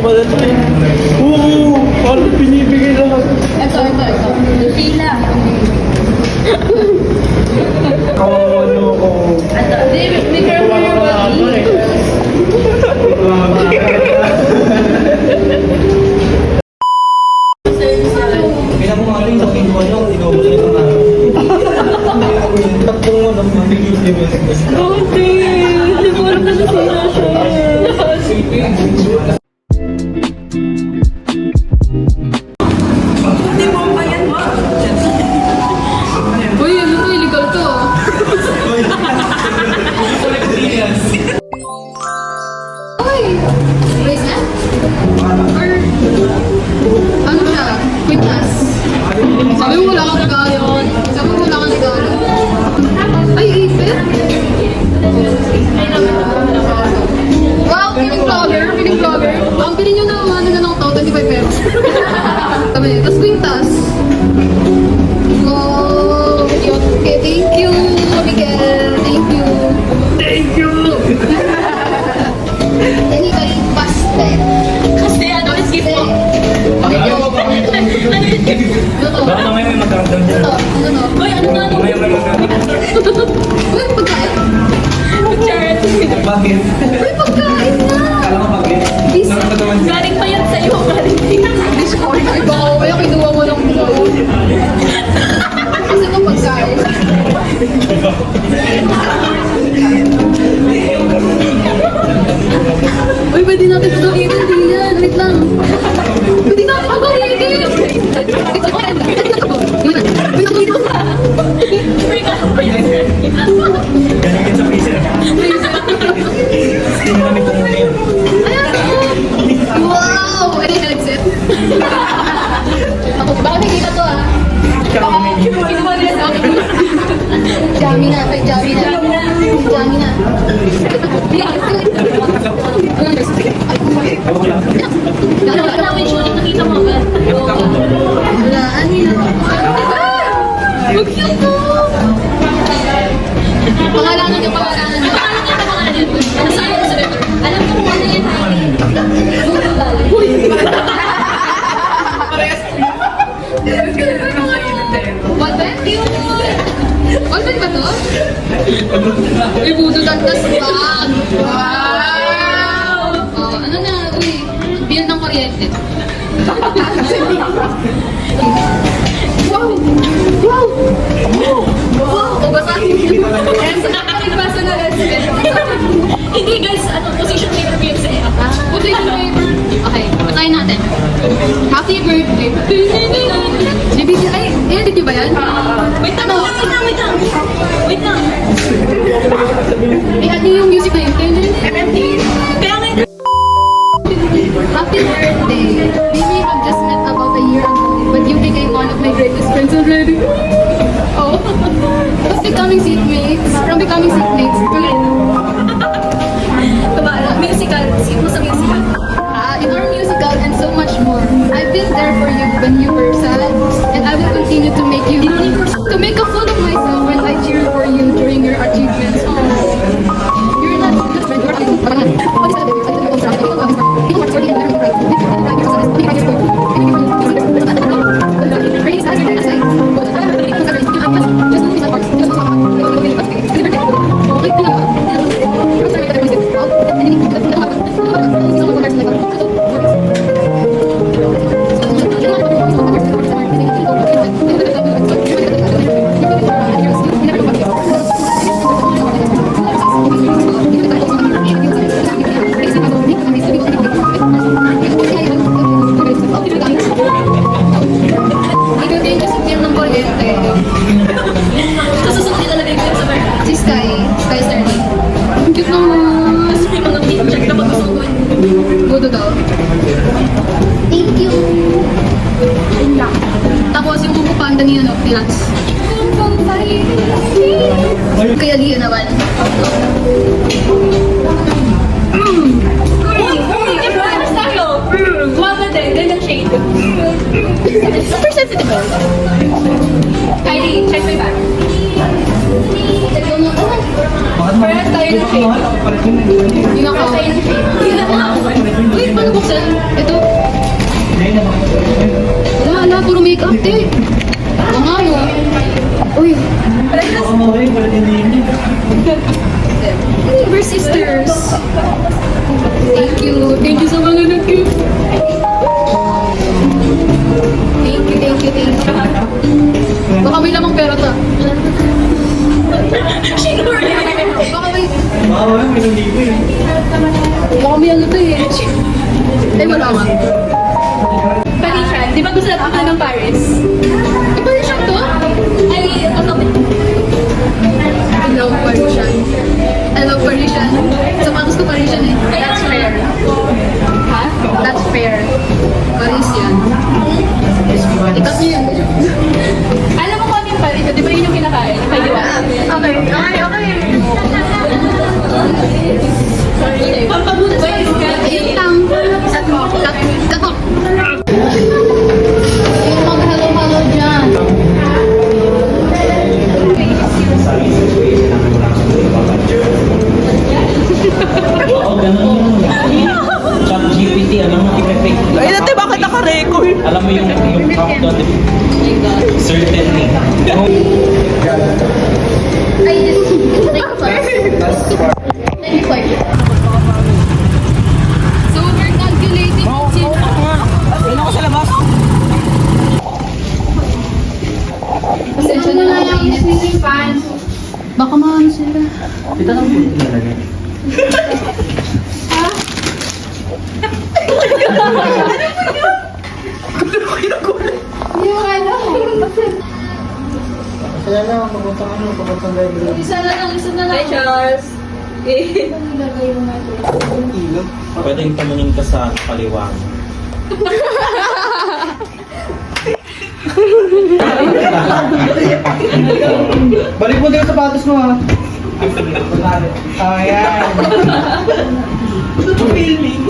sumalat eh. Oo, parang binibigay lahat. Ito. Sila. Kawawa nyo ako. Be careful your body. Pinakumaling sa pintuan nyo, ikaw ba ito na? Tatlong mo nang mabigil di ba? Hindi. Hindi ko alam kasi sila siya. Uy, ano to? Illegal to. Uy! Raise na? Or... Ano siya? Quintas? Sabi mo wala kang regalo. Sabi mo wala kang regalo. Ay, ipit? Wow, feeling vlogger. Ang pili nyo na ano na lang to, 25 pesos. Sabi, tapos quintas. Oh, cute. Okay, thank you, Miguel. Thank you. Anybody, pastel. Kasi ano, skip mo. Baka mamaya may magkaroon dyan. Ano? Boy, ano na? Mamaya may magkaroon. Uy, pagkain. Picture. Bakit? Uy, pagkain na. Kala ko bakit? Nakakatawa niya. Galing pa yan sa'yo. Galing pa yan. Discord. Ay, baka kaya kinuha mo lang ito. Kasi ito pagkain. Uy, pwede natin ito gawin. Hindi yan. Wait lang. Pwede na ako gawin. Freak out pa yan. Galing yan sa freezer. Ginamit ko muna yun. Wow! Ano yung nag-set? Ako, baka nakikita to ah. Kinuha nila sa akin. Jami na. Wala namin siya ulit nakita mo agad. Wala, ano yun? Huwag yun to! Pangalanan niyo. Nasaan ko sa letter? Alam ko kung ano yan. Ballpen? Ballpen ba to? Uy, budo dagdas pa! Wow! Oh, ano na, uy, bill ng kuryente. Wow! O, basahin niyo. Nagbasa na rin. Hindi guys, ano, position paper ko yun sa app. Position paper. Okay, basahin natin. Happy birthday. DBC, ay, edit niyo ba yan? Wait lang. Wait lang. I-add niyo yung music na yun. MMT. Kaya nga Happy birthday. We may have just met about a year ago, but you became one of my greatest friends already. Oh. From becoming seatmates, musical. Skip mo sa musical. in our musical and so much more. I've been there for you when you were sad, and I will continue to make a fool of myself when I cheer for you during your achievements. Oh. You're not just friend, Si Sky Sterling. Ang cute naman. Mas may mga picture na magkasugon. Budo daw. Thank you. Tapos yung Kung Fu Panda ni ano, ni Lance. Kaya Lia naman. Uy, difference tayo. Guwapa din, ganyang shade. Super sensitive. Kylie, check my bag. Bakit Parehas tayo ng shade. Yung ako. Parehas tayo ng shade. Yun na nga. Uy, paano ba Ito. Wala, puro makeup, te. Oo nga, no. Uy. Okay, wala din. We're sisters. Thank you. Thank you sa mga nag-gift. Thank you. Baka may lamang pera ta. Sure. Baka may... Wala, may nandito eh. Baka may ano to eh. Ay, wala nga. Parisian. Di ba gusto natin ng Paris? Iba rin siya to? Ay, ano? I love Parisian. Sa mga gusto Parisian eh. That's fair. Ha? That's fair. Parisian. Ikat niyo yan. Alam mo kung ano yung Paris? Di ba yun yung kinakain? Pwede ba? Okay. Pampabuti ba yung Ayun lang. Katok. Yung mag-hello dyan. Oo, ganun yun. Chat GPT, alam mo, i-fake. Ay, dati bakit naka-record? Alam mo yung countdown. Certainly. Ay, this is Thank you. So we're calculating Ayun ako sa labas. Pasensya na lang ang init. Baka maano sila. Kita lang po yung nalagay. Yung ano. Kaya lang, papuntang library. Isa na lang. Hi, Charles. Pwedeng tumingin ka sa kaliwa. Balik mo din yung sapatos mo ha. Ayan. Filming.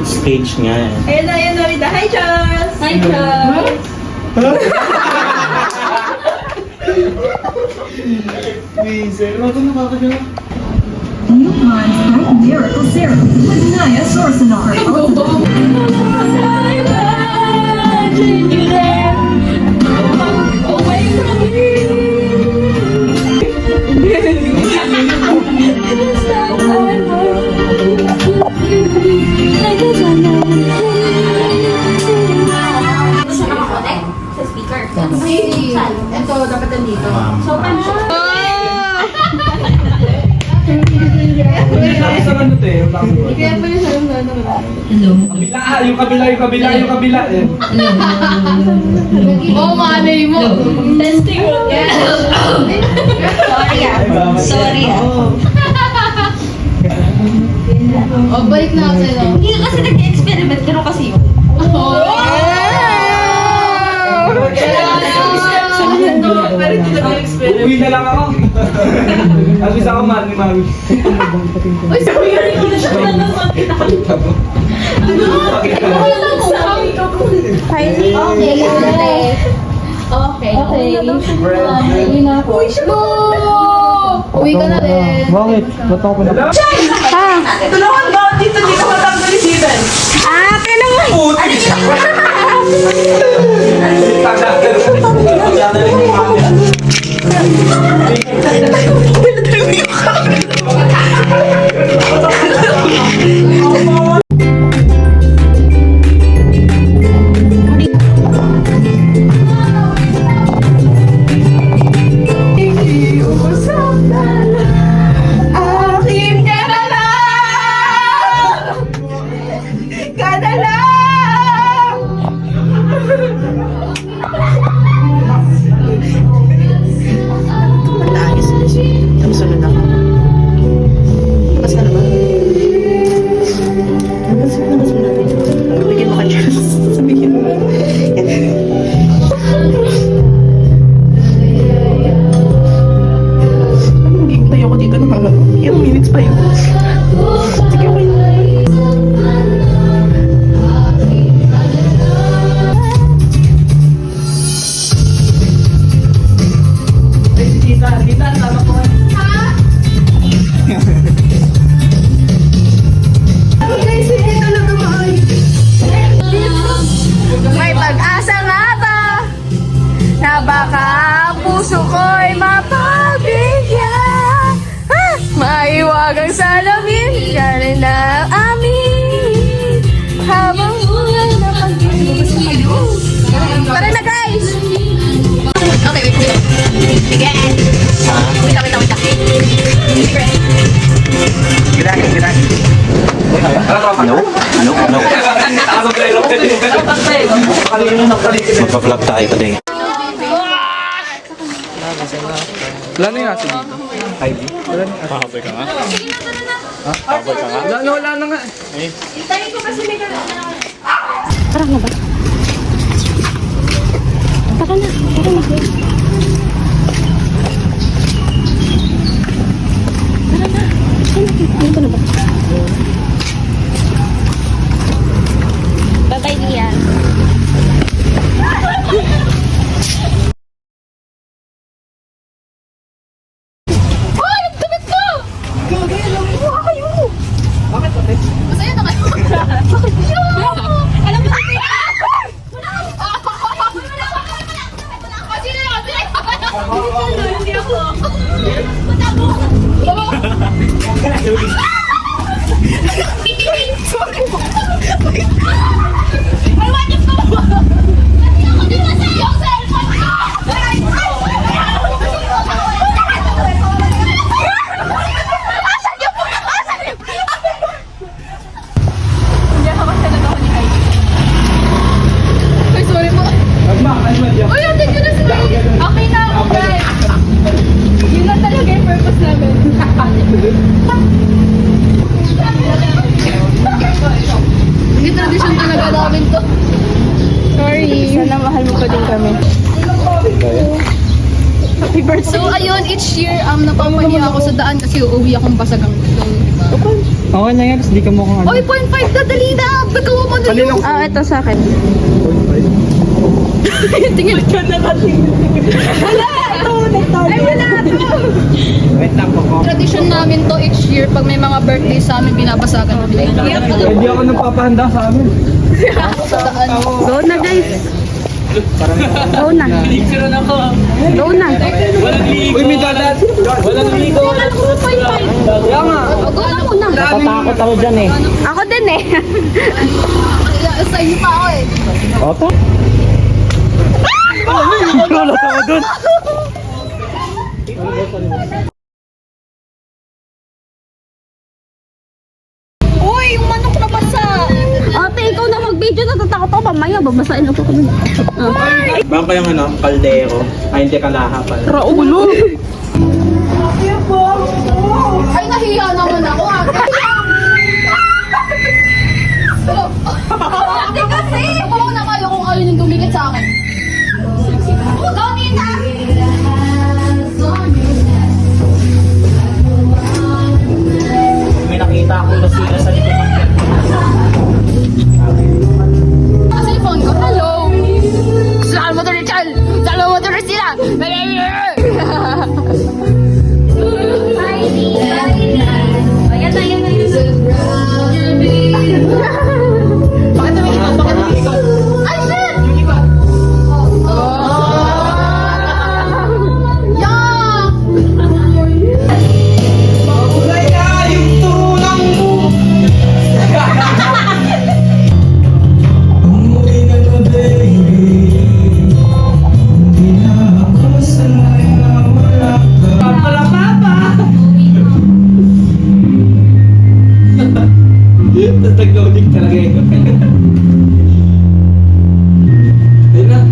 Stage nga eh. Ayan na, Rita. Hi, Charles! Hi, Charles. Wiesel. Ano ito nakakagano? New Pond's Bright Miracle Serum with Naya Sorcenar. Away from sa speaker. Ito, dapat nandito. So, paano siya? Sa ano to eh? Kaya pa yung salang na Yung kabila. Oh, malay mo. Testing room. Sorry Oh, balik na ako sa'yo. Hindi kasi nag-experiment. Pero kasi yun. Uwi na lang ako. At least ako man ni Mami. Uy, sabi ka rin ko na siya. Okay. Uwi na ako. Uwi ka na rin. Bakit? Ba't ako na? Tulungan ba ako dito? Hindi ka matanggal yung Steven. Akin ka na lang! Ka na lang! Ayos na siya. Namusunod ako. Pas ka na ba? Namusunod natin. Bigyan mo ka dyan. Sabihin mo. Hindi tayo ko dito ng mga ilang minutes pa yun. Sige, okay. Kita, tama ko. Guys, hindi talaga maayos. baka ang puso ko'y mapabigyan. Maiwagang salamin, ka rin ang amin. Habang ulan na pag-ibig. Tara na guys! Okay, wait. Sige. Wait lang. Ano? Magpa-vlog tayo today. Wala na yung nasa dito. ID? Wala na. Pahabay ka nga? Ha? Pahabay ka nga? Wala na nga. Hintayin ko kasi may gano'n. Bye-bye, Lia. Masaya na kayo. Alam mo kasi. Hindi ako. Ay, sorry po. Uy, atin ko na sila. Okay na ako, guys. Yun lang talaga yung purpose namin. Hindi tradisyon talaga namin to. Sorry. Sana mahal mo pa din kami. Happy birthday. So, ayun, each year, napapahiya ako sa daan kasi uuwi akong basagang. So, diba? Okay na yan, tapos di ka mukhang ano. Oy, 0.5 na, dali na! Bagawa mo na yun! Ito sa akin. Tingin ka na natin. Ay, wala ito! Wait lang po. Tradisyon namin to each year, pag may mga birthday sa amin, binabasagan namin. Hindi ako nagpapahanda sa amin. Sa daan. Go na guys. Go na. Go na. Uy, may dadat. Walang ligo. Kaya nga. Go na muna. Natatakot ako dyan eh. Ako din eh. Sa inyo pa ako eh. Oto? Lolo ako dun. Uy, yung manok na basa. Ate, ikaw na mag-video. Natatakot ako. Mamaya, babasain ako kami. Baka yung ano, kaldero. Ay, hindi kalaha pala. Raulo. Ay, nahiya naman ako ah. Ate kasi! Ako na kayo kung ayaw yung dumikit sa akin. Gawin na! May nakita akong lasila sa likod ng Kasi yung phone ko, hello! Saan mo to Richard? Saan mo to sila? Ayan na. Bakit naman ikaw? Bakit naman ikaw? Ay, shit! Yeah! Nag-loading talaga yun. Ayun na.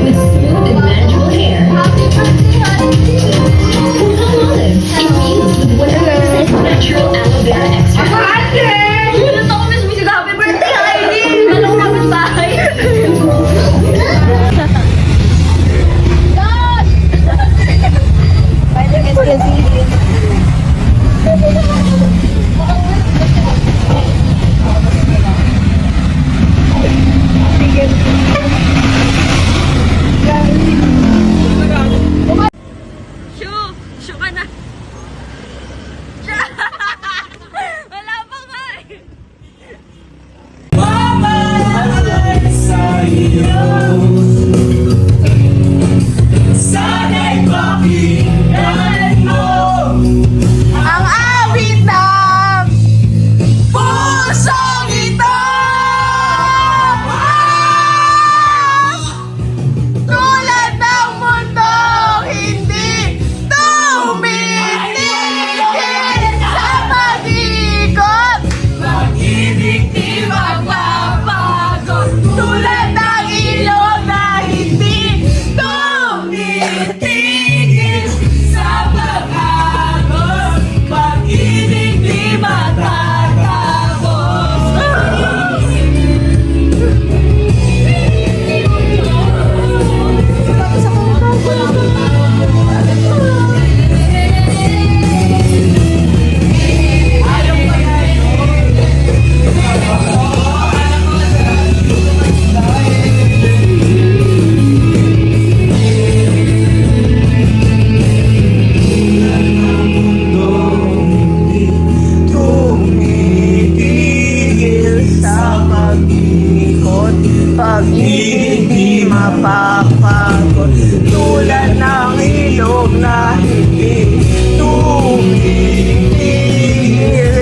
With smooth and manageable hair. Infused with 100% natural aloe vera extract. Gusto ko miss music. Happy birthday, Heidi! Anong kapit bahay? Shoo ka na. Wala pa nga eh. Ang awit ng pusong ito. Tulad ng mundong hindi tumitigil sa pag-ikot. Pag-ibig di magpapagod. Tulad ng ilog na hindi tumitigil sa pag-agos. Pag-ibig di matatapos. Tumitigil sa pag-ikot. Pag-ibig di mapapagod. Tulad ng ilog na hindi tumitigil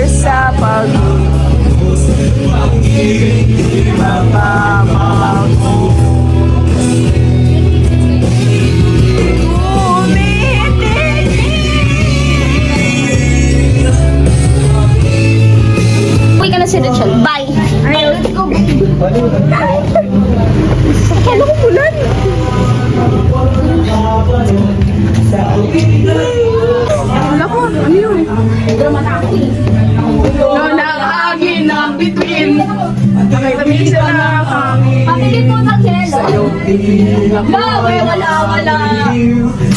sa pag-ikot. Pag-ibig di mapapagod. Uwi ka na si Rachel. Bye! Ayaw, go. Akala ko bulan. Wala ko, ano yun? Noon ang agin ng bituin. Nakita na kami. Pamilin mo ng hello. Bawe, wala.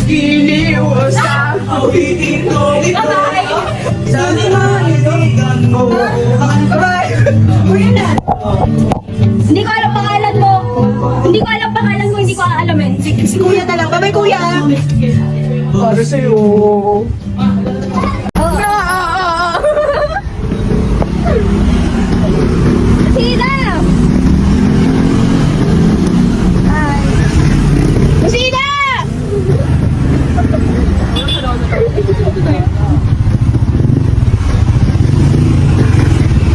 Giliw sa awitin ko. Bye! Sa naligan mo. Bye! Hindi ko alam pangalan mo. Hindi ko alam pangalan mo, hindi ko aalamin. Si kuya na lang. Bye-bye, kuya. Para sa'yo. Sina! Sina!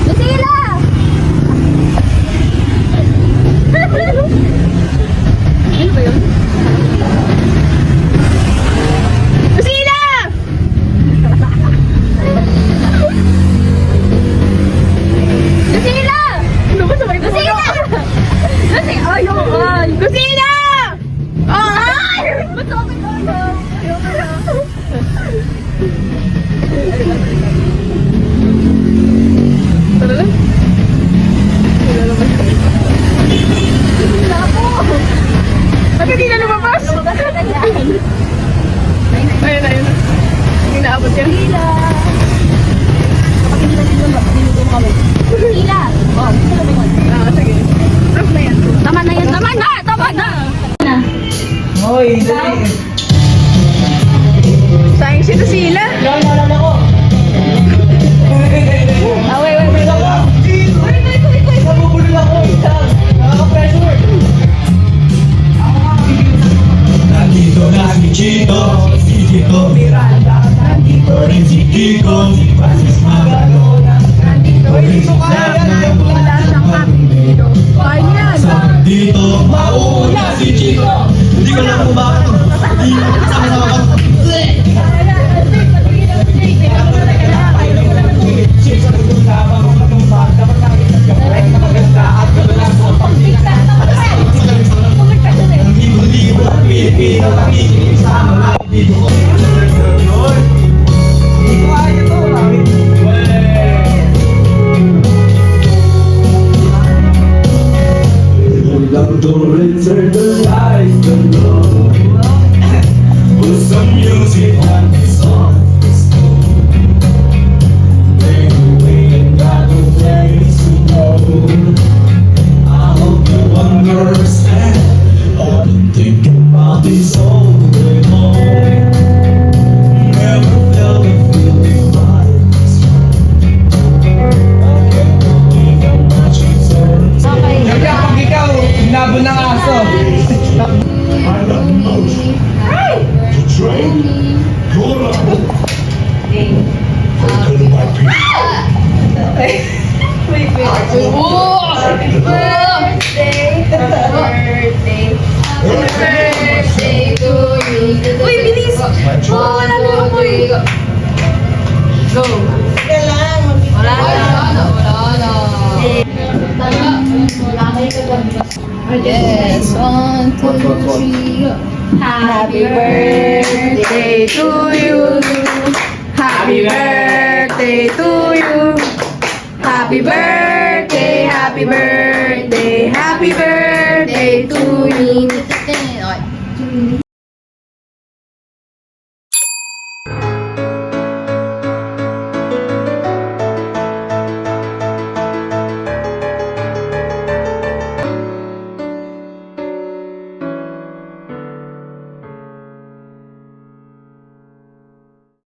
Lucila! Ano ba yun? Lucila! Lucila! Ano ba sabay ko? Lucila! Lucila! Ayaw! Lucila! Ay! Ba't sabi ko ayaw? Tara na. Ba't hindi na lumabas? Ayun. Hindi naabot yan. Lucila! Oh, dito na ba yun? Sige. Off na yan. Tama na yan! Tama na! Tama na! Sayang si Kiko Miranda, nandito rin si Kiko, si Francis Magalona, nandito rin si Kaya, wala siyang apelido. Dito, mauna si Chico. Hindi ko lang kumakot. Hindi ko kasama ako. Don't enter the lights below. Put some music on the song. Play away and got no place to go. I hope you understand. I've been thinking about this all day long. Never felt a feeling like this one. I can't believe how much it turns. Pag ikaw, nabo ng aso. I love most to drink. Go on. Go to my people. Uy, bilis! Oh, wala na ako eh. Go. Wala na. Yes, 1, 2, 3, go. Happy birthday to you. Happy birthday to you. Happy birthday, happy birthday, happy birthday to you.